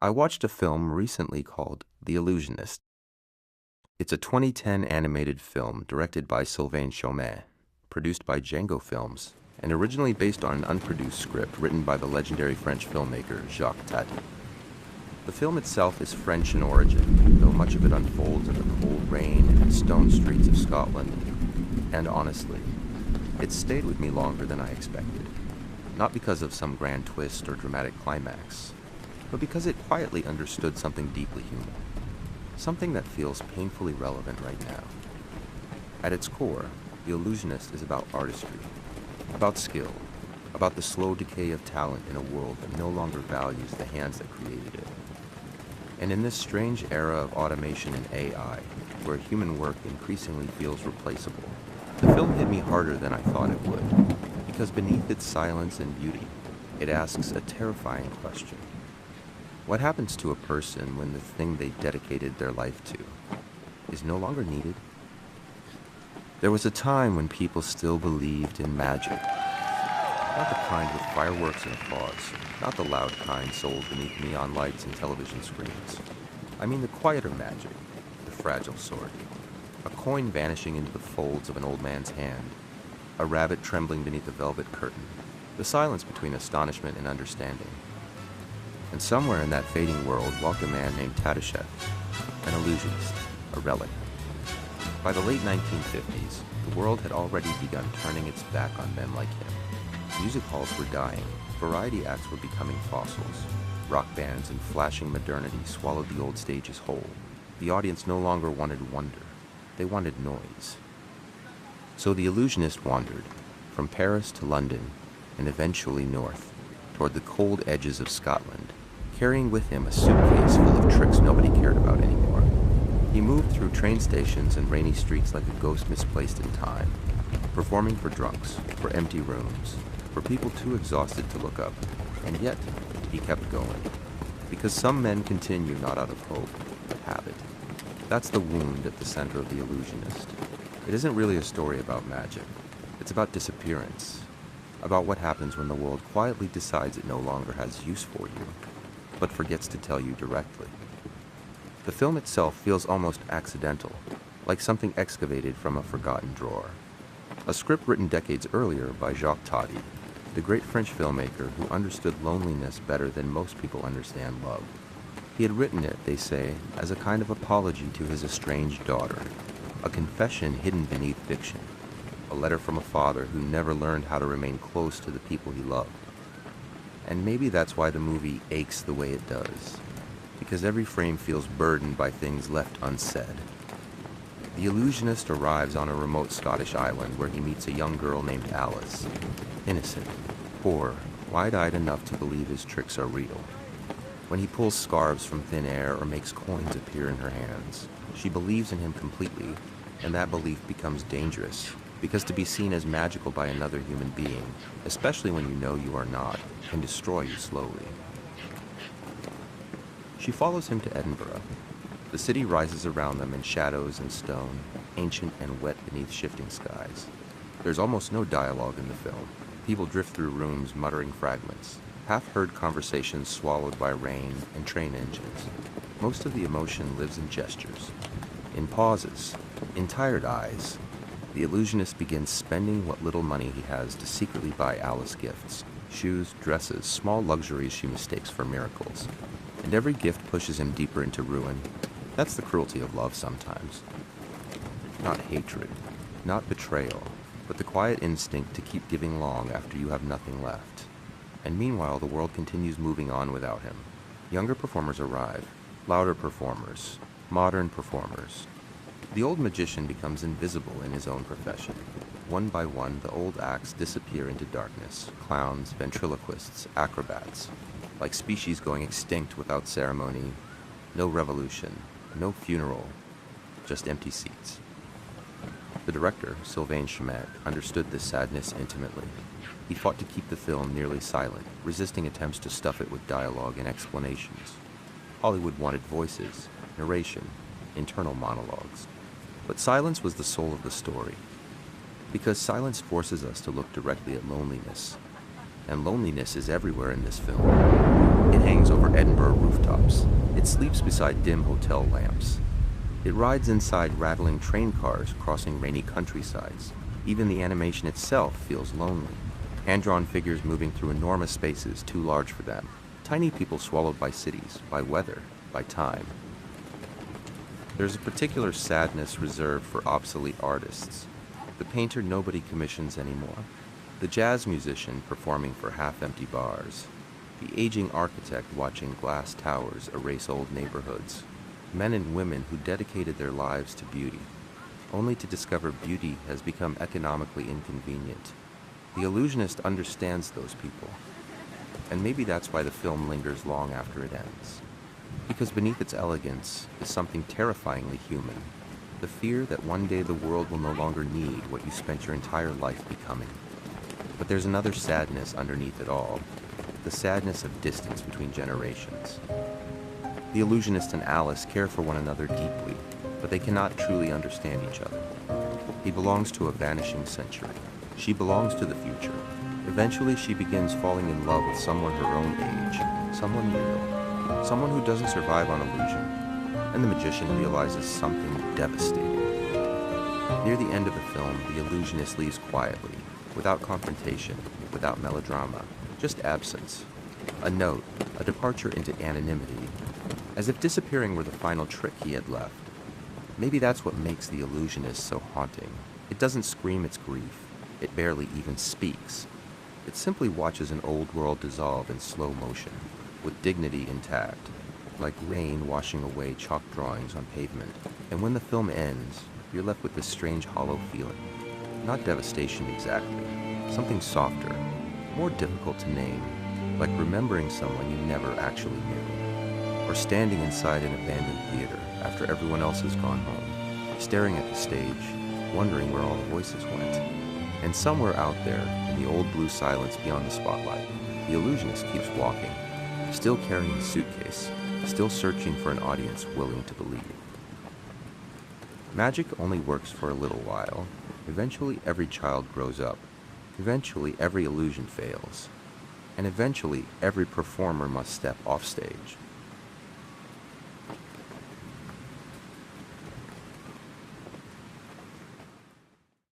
I watched a film recently called The Illusionist. It's a 2010 animated film directed by Sylvain Chomet, produced by Django Films, and originally based on an unproduced script written by the legendary French filmmaker Jacques Tati. The film itself is French in origin, though much of it unfolds in the cold rain and stone streets of Scotland. And honestly, it stayed with me longer than I expected. Not because of some grand twist or dramatic climax, but because it quietly understood something deeply human. Something that feels painfully relevant right now. At its core, The Illusionist is about artistry, about skill, about the slow decay of talent in a world that no longer values the hands that created it. And in this strange era of automation and AI, where human work increasingly feels replaceable, the film hit me harder than I thought it would, because beneath its silence and beauty, it asks a terrifying question. What happens to a person when the thing they dedicated their life to is no longer needed? There was a time when people still believed in magic. Not the kind with fireworks and applause, not the loud kind sold beneath neon lights and television screens. I mean the quieter magic, the fragile sort. A coin vanishing into the folds of an old man's hand, a rabbit trembling beneath a velvet curtain, the silence between astonishment and understanding. And somewhere in that fading world walked a man named Tatischeff, an illusionist, a relic. By the late 1950s, the world had already begun turning its back on men like him. Music halls were dying, variety acts were becoming fossils, rock bands and flashing modernity swallowed the old stages whole. The audience no longer wanted wonder, they wanted noise. So the illusionist wandered, from Paris to London, and eventually north, toward the cold edges of Scotland, carrying with him a suitcase full of tricks nobody cared about anymore. He moved through train stations and rainy streets like a ghost misplaced in time, performing for drunks, for empty rooms, for people too exhausted to look up, and yet he kept going. Because some men continue not out of hope, but habit. That's the wound at the center of The Illusionist. It isn't really a story about magic. It's about disappearance. About what happens when the world quietly decides it no longer has use for you, but forgets to tell you directly. The film itself feels almost accidental, like something excavated from a forgotten drawer. A script written decades earlier by Jacques Tati, the great French filmmaker who understood loneliness better than most people understand love. He had written it, they say, as a kind of apology to his estranged daughter, a confession hidden beneath fiction, a letter from a father who never learned how to remain close to the people he loved. And maybe that's why the movie aches the way it does, because every frame feels burdened by things left unsaid. The illusionist arrives on a remote Scottish island where he meets a young girl named Alice, innocent, poor, wide-eyed enough to believe his tricks are real. When he pulls scarves from thin air or makes coins appear in her hands, she believes in him completely, and that belief becomes dangerous, because to be seen as magical by another human being, especially when you know you are not, can destroy you slowly. She follows him to Edinburgh. The city rises around them in shadows and stone, ancient and wet beneath shifting skies. There's almost no dialogue in the film. People drift through rooms muttering fragments, half-heard conversations swallowed by rain and train engines. Most of the emotion lives in gestures, in pauses, in tired eyes. The illusionist begins spending what little money he has to secretly buy Alice gifts, shoes, dresses, small luxuries she mistakes for miracles. And every gift pushes him deeper into ruin. That's the cruelty of love sometimes. Not hatred, not betrayal, but the quiet instinct to keep giving long after you have nothing left. And meanwhile, the world continues moving on without him. Younger performers arrive, louder performers, modern performers. The old magician becomes invisible in his own profession. One by one, the old acts disappear into darkness. Clowns, ventriloquists, acrobats. Like species going extinct without ceremony. No revolution, no funeral, just empty seats. The director, Sylvain Chomet, understood this sadness intimately. He fought to keep the film nearly silent, resisting attempts to stuff it with dialogue and explanations. Hollywood wanted voices, narration, internal monologues. But silence was the soul of the story, because silence forces us to look directly at loneliness. And loneliness is everywhere in this film. It hangs over Edinburgh rooftops, It sleeps beside dim hotel lamps. It rides inside rattling train cars crossing rainy countrysides. Even the animation itself feels lonely. Hand-drawn figures moving through enormous spaces too large for them. Tiny people swallowed by cities, by weather, by time. There's a particular sadness reserved for obsolete artists. The painter nobody commissions anymore. The jazz musician performing for half-empty bars. The aging architect watching glass towers erase old neighborhoods. Men and women who dedicated their lives to beauty, only to discover beauty has become economically inconvenient. The Illusionist understands those people. And maybe that's why the film lingers long after it ends. Because beneath its elegance is something terrifyingly human. The fear that one day the world will no longer need what you spent your entire life becoming. But there's another sadness underneath it all. The sadness of distance between generations. The Illusionist and Alice care for one another deeply, but they cannot truly understand each other. He belongs to a vanishing century. She belongs to the future. Eventually, she begins falling in love with someone her own age, someone real, someone who doesn't survive on illusion. And the magician realizes something devastating. Near the end of the film, the Illusionist leaves quietly, without confrontation, without melodrama, just absence. A note, a departure into anonymity, as if disappearing were the final trick he had left. Maybe that's what makes the Illusionist so haunting. It doesn't scream its grief. It barely even speaks. It simply watches an old world dissolve in slow motion, with dignity intact, like rain washing away chalk drawings on pavement. And when the film ends, you're left with this strange hollow feeling. Not devastation exactly, something softer, more difficult to name, like remembering someone you never actually knew. Or standing inside an abandoned theater after everyone else has gone home, staring at the stage, wondering where all the voices went. And somewhere out there, in the old blue silence beyond the spotlight, the Illusionist keeps walking, still carrying a suitcase, still searching for an audience willing to believe. Magic only works for a little while. Eventually every child grows up. Eventually every illusion fails. And eventually every performer must step off stage.